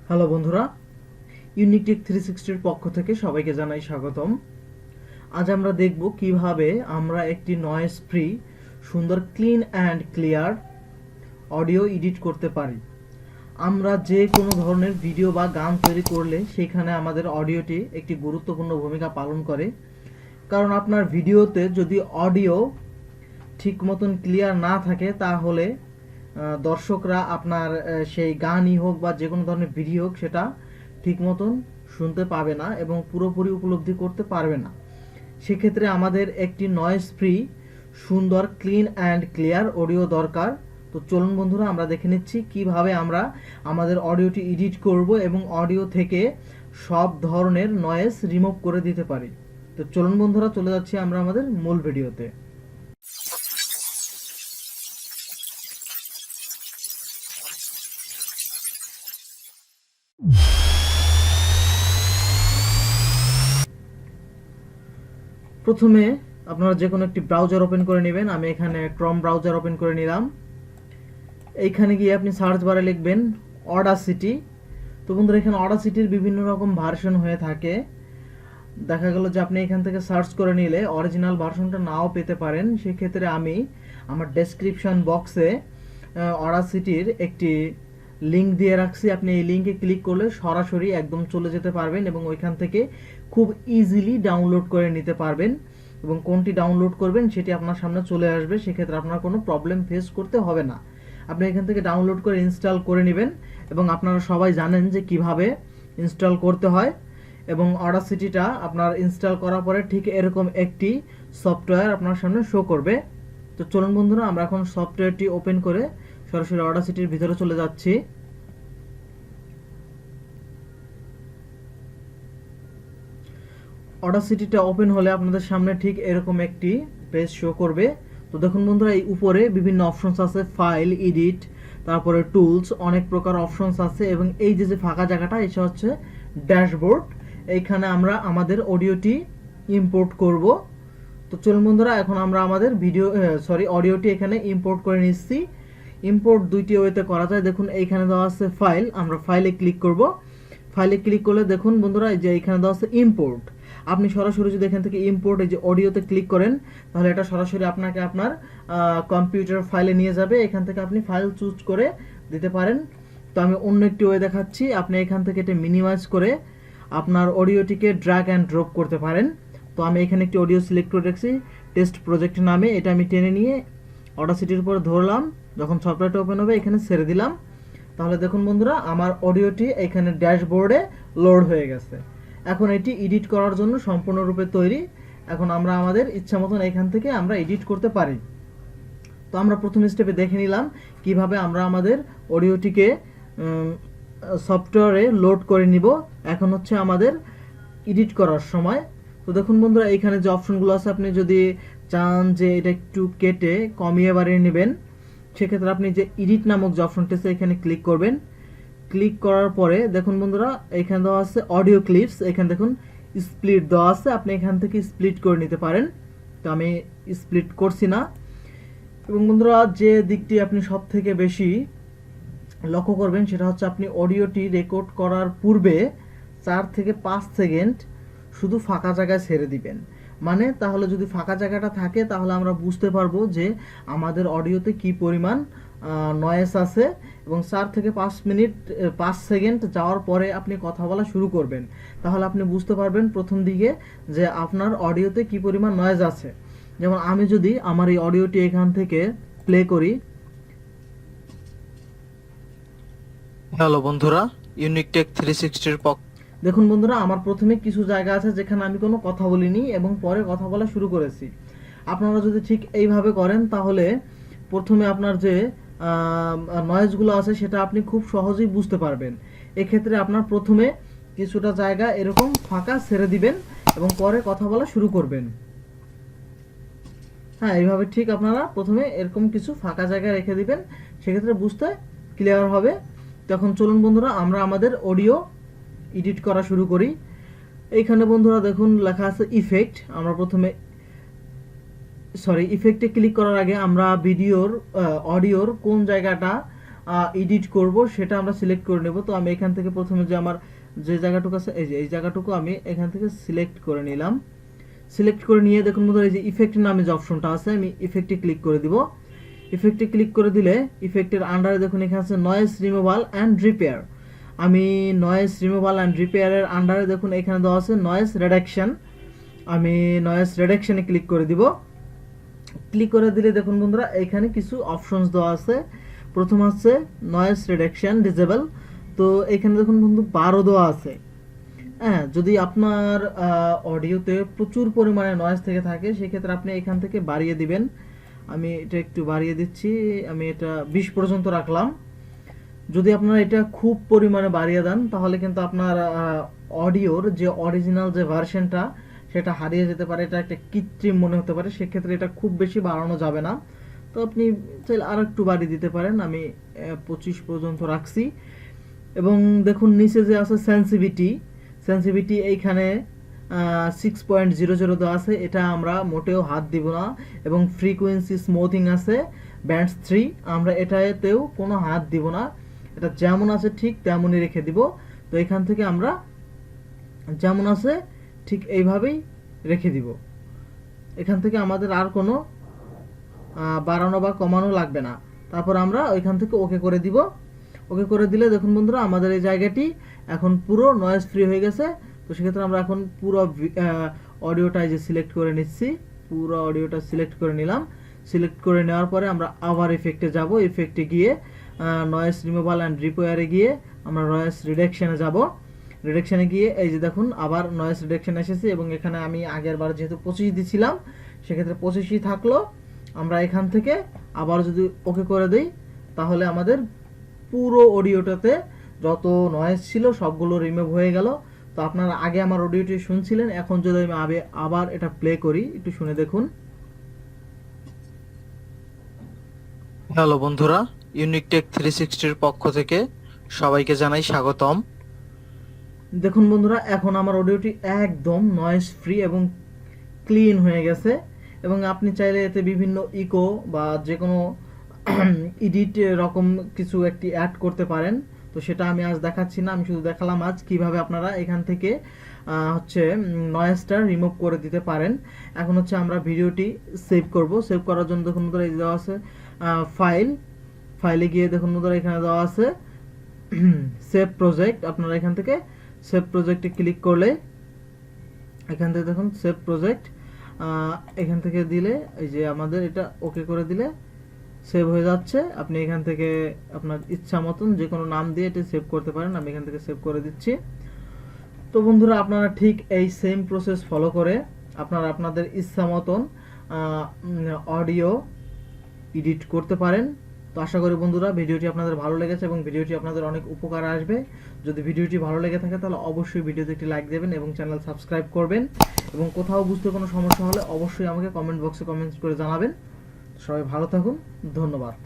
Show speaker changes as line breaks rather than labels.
Hello বন্ধুরা, ইউনিকটেক 360 এর পক্ষ থেকে সবাইকে জানাই স্বাগতম। আজ আমরা দেখব কিভাবে আমরা একটি নয়েজ ফ্রি সুন্দর clean and clear audio edit করতে পারি। আমরা যে কোনো ধরনের ভিডিও বা গান তৈরি করলে সেখানে আমাদের অডিওটি একটি গুরুত্বপূর্ণ ভূমিকা পালন করে। কারণ আপনার ভিডিওতে যদি অডিও ঠিক মতন ক্লিয়ার না থাকে তাহলে দর্শকরা আপনার সেই গানই হোক বা যে কোনো ধরনের ভিডিও হোক সেটা ঠিক মতন শুনতে পাবে না এবং পুরোপুরি উপলব্ধি করতে পারবে না। সেক্ষেত্রে আমাদের একটি নয়েজ ফ্রি সুন্দর ক্লিন অ্যান্ড ক্লিয়ার অডিও দরকার। তো চলুন বন্ধুরা, আমরা দেখে নিচ্ছি কিভাবে আমরা আমাদের অডিওটি এডিট করব এবং অডিও থেকে সব ধরনের নয়েজ রিমুভ করে দিতে পারি। তো চলুন বন্ধুরা, চলে যাচ্ছি আমরা আমাদের মূল ভিডিওতে। প্রথমে আপনারা যে কোনো একটি ব্রাউজার ওপেন করে নেবেন। আমি এখানে ক্রোম ব্রাউজার ওপেন করে নিলাম। এইখানে গিয়ে আপনি সার্চ বারে লিখবেন অডাসিটি। তো বন্ধুরা, এখানে অডাসিটির বিভিন্ন রকম ভার্সন হয়ে থাকে। দেখা গেল যে আপনি এখান থেকে সার্চ করে নিলে অরিজিনাল ভার্সনটা নাও পেতে পারেন। সেক্ষেত্রে আমি আমার ডেসক্রিপশন বক্সে অডাসিটির একটি লিঙ্ক দিয়ে রাখছি। আপনি এই লিঙ্কে ক্লিক করলে সরাসরি একদম চলে যেতে পারবেন এবং ওইখান থেকে খুব ইজিলি ডাউনলোড করে নিতে পারবেন এবং কোনটি ডাউনলোড করবেন সেটি আপনার সামনে চলে আসবে। সেক্ষেত্রে আপনার কোনো প্রবলেম ফেস করতে হবে না। আপনি এখান থেকে ডাউনলোড করে ইনস্টল করে নেবেন এবং আপনারা সবাই জানেন যে কিভাবে ইনস্টল করতে হয়। এবং অডাসিটিটা আপনার ইনস্টল করার পরে ঠিক এরকম একটি সফটওয়্যার আপনার সামনে শো করবে। তো চলুন বন্ধুরা, আমরা এখন সফটওয়্যারটি ওপেন করে সরাসরি অডাসিটির ভিতরে চলে যাচ্ছি। অডাসিটিটা ওপেন হলে আপনাদের সামনে ঠিক এরকম একটি পেজ শো করবে। তো দেখুন বন্ধুরা, এই উপরে বিভিন্ন অপশনস আছে, ফাইল, এডিট, তারপরে টুলস, অনেক প্রকার অপশনস আছে এবং এই যে ফাঁকা জায়গাটা এটা হচ্ছে ড্যাশবোর্ড। এইখানে আমরা আমাদের অডিওটি ইম্পোর্ট করব। তো চলুন বন্ধুরা, এখন আমরা আমাদের অডিওটি এখানে ইম্পোর্ট করে নিচ্ছি। ইম্পোর্ট দুইটি ওয়েতে করা যায়। দেখুন এইখানে দেওয়া আছে ফাইল, আমরা ফাইলে ক্লিক করব। ফাইলে ক্লিক করলে দেখুন বন্ধুরা, এই যে এখানে দেওয়া আছে ইম্পোর্ট। আপনি সরাসরি যদি এখান থেকে ইম্পোর্ট এই যে অডিওতে ক্লিক করেন তাহলে এটা সরাসরি আপনাকে আপনার কম্পিউটার ফাইলে নিয়ে যাবে। এখান থেকে আপনি ফাইল চুজ করে দিতে পারেন। তো আমি অন্য একটি ওয়ে দেখাচ্ছি। আপনি এখান থেকে এটা মিনিমাইজ করে আপনার অডিওটিকে ড্র্যাগ অ্যান্ড ড্রপ করতে পারেন। তো আমি এখানে একটি অডিও সিলেক্ট করে রাখছি টেস্ট প্রজেক্ট নামে। এটা আমি টেনে নিয়ে অডাসিটির উপর ধরলাম। যখন সফটওয়্যারটা ওপেন হবে এখানে ছেড়ে দিলাম। তাহলে দেখুন বন্ধুরা, আমার অডিওটি এখানে ড্যাশবোর্ডে লোড হয়ে গেছে। এখন এটি এডিট করার জন্য সম্পূর্ণরূপে তৈরি। এখন আমরা আমাদের ইচ্ছা মতন এখান থেকে আমরা এডিট করতে পারি। তো আমরা প্রথম স্টেপে দেখে নিলাম কিভাবে আমরা আমাদের অডিওটিকে সফটওয়্যারে লোড করে নিব। এখন হচ্ছে আমাদের এডিট করার সময়। তো দেখুন বন্ধুরা, এইখানে যে অপশনগুলো আছে, আপনি যদি চান যে এটা একটু কেটে কমিয়ে বাড়িয়ে নেবেন সেক্ষেত্রে আপনি যে এডিট নামক যে অপশনটি আছে এখানে ক্লিক করবেন। ক্লিক করার পরে দেখুন বন্ধুরা, এখানে দেওয়া আছে অডিও ক্লিপস। এখানে দেখুন স্প্লিট দেওয়া আছে, আপনি এখান থেকে স্প্লিট করে নিতে পারেন। তো আমি স্প্লিট করছি না। এবং বন্ধুরা, যে দিকটি আপনি সব থেকে বেশি লক্ষ্য করবেন সেটা হচ্ছে আপনি অডিওটি রেকর্ড করার পূর্বে 4 থেকে 5 সেকেন্ড শুধু ফাঁকা জায়গায় ছেড়ে দিবেন। মানে তাহলে যদি ফাঁকা জায়গাটা থাকে তাহলে আমরা বুঝতে পারবো যে আমাদের অডিওতে কি পরিমাণ নয়েজ আছে। এবং 4 থেকে 5 সেকেন্ড যাওয়ার পরে আপনি কথা বলা শুরু করবেন। তাহলে আপনি বুঝতে পারবেন প্রথম দিকে যে আপনার অডিওতে কি পরিমাণ নয়েজ আছে। যেমন আমি যদি আমার এই অডিওটি এখান থেকে প্লে করি।
হ্যালো বন্ধুরা, ইউনিকটেক 360 এর
দেখুন বন্ধুরা, আমার প্রথমে কিছু জায়গা আছে যেখানে আমি কোনো কথা বলিনি এবং পরে কথা বলা শুরু করেছি। আপনারা যদি ঠিক এইভাবে করেন তাহলে প্রথমে আপনার যে নয়েজগুলো আছে সেটা আপনি খুব সহজেই বুঝতে পারবেন। এক্ষেত্রে আপনার প্রথমে কিছুটা জায়গা এরকম ফাঁকা ছেড়ে দিবেন এবং পরে কথা বলা শুরু করবেন। হ্যাঁ, এইভাবে ঠিক আপনারা প্রথমে এরকম কিছু ফাঁকা জায়গা রেখে দিবেন, সেক্ষেত্রে বুঝতে ক্লিয়ার হবে। তখন চলুন বন্ধুরা, আমরা আমাদের অডিও এডিট করা শুরু করি। এইখানে বন্ধুরা দেখুন লেখা আছে ইফেক্ট। আমরা প্রথমে ইফেক্টে ক্লিক করার আগে আমরা অডিওর কোন জায়গাটা এডিট করব সেটা আমরা সিলেক্ট করে নেব। তো আমি এখান থেকে প্রথমে যে আমার যে জায়গাটুকু আছে এই জায়গাটুকু আমি এখান থেকে সিলেক্ট করে নিলাম। সিলেক্ট করে নিয়ে দেখুন বন্ধুরা এই যে ইফেক্ট নামে যে অপশনটা আছে আমি ইফেক্টে ক্লিক করে দিব। ইফেক্টে ক্লিক করে দিলে ইফেক্টের আন্ডারে দেখুন এখানে আছে নয়েজ রিমুভাল অ্যান্ড রিপেয়ার। আমি নয়েজ রিমুভাল অ্যান্ড রিপেয়ারের আন্ডারে দেখুন এখানে দেওয়া আছে নয়েজ রিডাকশন। আমি নয়েজ রিডাকশনে ক্লিক করে দিব। ক্লিক করে দিলে দেখুন বন্ধুরা এখানে কিছু অপশনস দেওয়া আছে। প্রথম আছে নয়েজ রিডাকশন ডিসেবল। তো এখানে দেখুন বন্ধু 12 দেওয়া আছে। হ্যাঁ, যদি আপনার অডিওতে প্রচুর পরিমাণে নয়েজ থেকে থাকে সেক্ষেত্রে আপনি এখান থেকে বাড়িয়ে দিবেন। আমি এটা একটু বাড়িয়ে দিচ্ছি, আমি এটা 20 পর্যন্ত রাখলাম। যদি আপনারা এটা খুব পরিমাণে বাড়িয়ে দেন তাহলে কিন্তু আপনার অডিওর যে অরিজিনাল যে ভার্সনটা সেটা হারিয়ে যেতে পারে, এটা একটা কৃত্রিম মনে হতে পারে, সেক্ষেত্রে এটা খুব বেশি বাড়ানো যাবে না। তো আপনি চাইলে আর একটু বাড়িয়ে দিতে পারেন, আমি 25 পর্যন্ত রাখছি। এবং দেখুন নিচে যে আছে সেন্সিভিটি এইখানে 6.00 দেওয়া আছে, এটা আমরা মোটেও হাত দিব না। এবং ফ্রিকোয়েন্সি স্মুথিং আছে ব্যান্ড 3, আমরা এটাতেও কোনো হাত দিব না, এটা যেমন আছে ঠিক তেমনই রেখে দিব। তো এখান থেকে আমরা যেমন আছে ঠিক এইভাবেই রেখে দিব। এখান থেকে আমাদের আর কোনো বাড়ানো বা কমানো লাগবে না। তারপর আমরা ওইখান থেকে ওকে করে দিব। ওকে করে দিলে দেখুন বন্ধুরা আমাদের এই জায়গাটি এখন পুরো নয়েজ ফ্রি হয়ে গেছে। তো সেক্ষেত্রে আমরা এখন পুরো অডিওটা যে সিলেক্ট করে নিচ্ছি, পুরো অডিওটা সিলেক্ট করে নিলাম। সিলেক্ট করে নেওয়ার পরে আমরা আবার ইফেক্টে যাব। ইফেক্টে গিয়ে নয়েজ রিমুভাল অ্যান্ড রিপেয়ারে গিয়ে আমরা নয়েজ রিডাকশনে যাব। রিডাকশনে গিয়ে এই যে দেখুন আবার নয়েজ রিডাকশন এসেছে এবং এখানে আমি আগের বার যেহেতু 25 দিছিলাম সেক্ষেত্রে 25ই থাকলো। আমরা এখান থেকে আবার যদি ওকে করে দেই তাহলে আমাদের পুরো অডিওটাতে যত নয়েজ ছিল সবগুলো রিমুভ হয়ে গেল। তো আপনারা আগে আমার অডিওটি শুনছিলেন, এখন যদি আমি আবার এটা প্লে করি একটু শুনে দেখুন।
হ্যালো বন্ধুরা, ইউনিক টেক 360 এর পক্ষ থেকে সবাইকে জানাই স্বাগতম।
দেখুন বন্ধুরা এখন আমার অডিওটি একদম নয়েজ ফ্রি এবং ক্লিন হয়ে গেছে। এবং আপনি চাইলে এতে বিভিন্ন ইকো বা যে কোনো এডিট রকম কিছু একটি অ্যাড করতে পারেন। তো সেটা আমি আজ দেখাচ্ছি না, আমি শুধু দেখালাম আজ কিভাবে আপনারা এখান থেকে হচ্ছে নয়েজটা রিমুভ করে দিতে পারেন। এখন হচ্ছে আমরা ভিডিওটি সেভ করব। সেভ করার জন্য দেখুন বন্ধুরা এই দেওয়া আছে ফাইলে গিয়ে দেখুন বন্ধুরা এখানে দেওয়া আছে সেভ প্রজেক্ট। আপনারা এখান থেকে সেভ প্রজেক্টে ক্লিক করলে এখান থেকে দেখুন সেভ প্রজেক্ট, এখান থেকে দিলে এই যে আমাদের এটা ওকে করে দিলে সেভ হয়ে যাচ্ছে। আপনি এখান থেকে আপনার ইচ্ছা মতন যে কোনো নাম দিয়ে এটা সেভ করতে পারেন। আমি এখান থেকে সেভ করে দিচ্ছি। তো বন্ধুরা আপনারা ঠিক এই সেম প্রসেস ফলো করে আপনারা আপনাদের ইচ্ছা মতন অডিও এডিট করতে পারেন। তো আশা করি বন্ধুরা ভিডিওটি আপনাদের ভালো লেগেছে এবং ভিডিওটি আপনাদের অনেক উপকার আসবে। যদি ভিডিওটি ভালো লেগে থাকে তাহলে অবশ্যই ভিডিওতে একটি লাইক দেবেন এবং চ্যানেল সাবস্ক্রাইব করবেন। এবং কোথাও বুঝতে কোনো সমস্যা হলে অবশ্যই আমাকে কমেন্ট বক্সে কমেন্টস করে জানাবেন। সবাই ভালো থাকুন, ধন্যবাদ।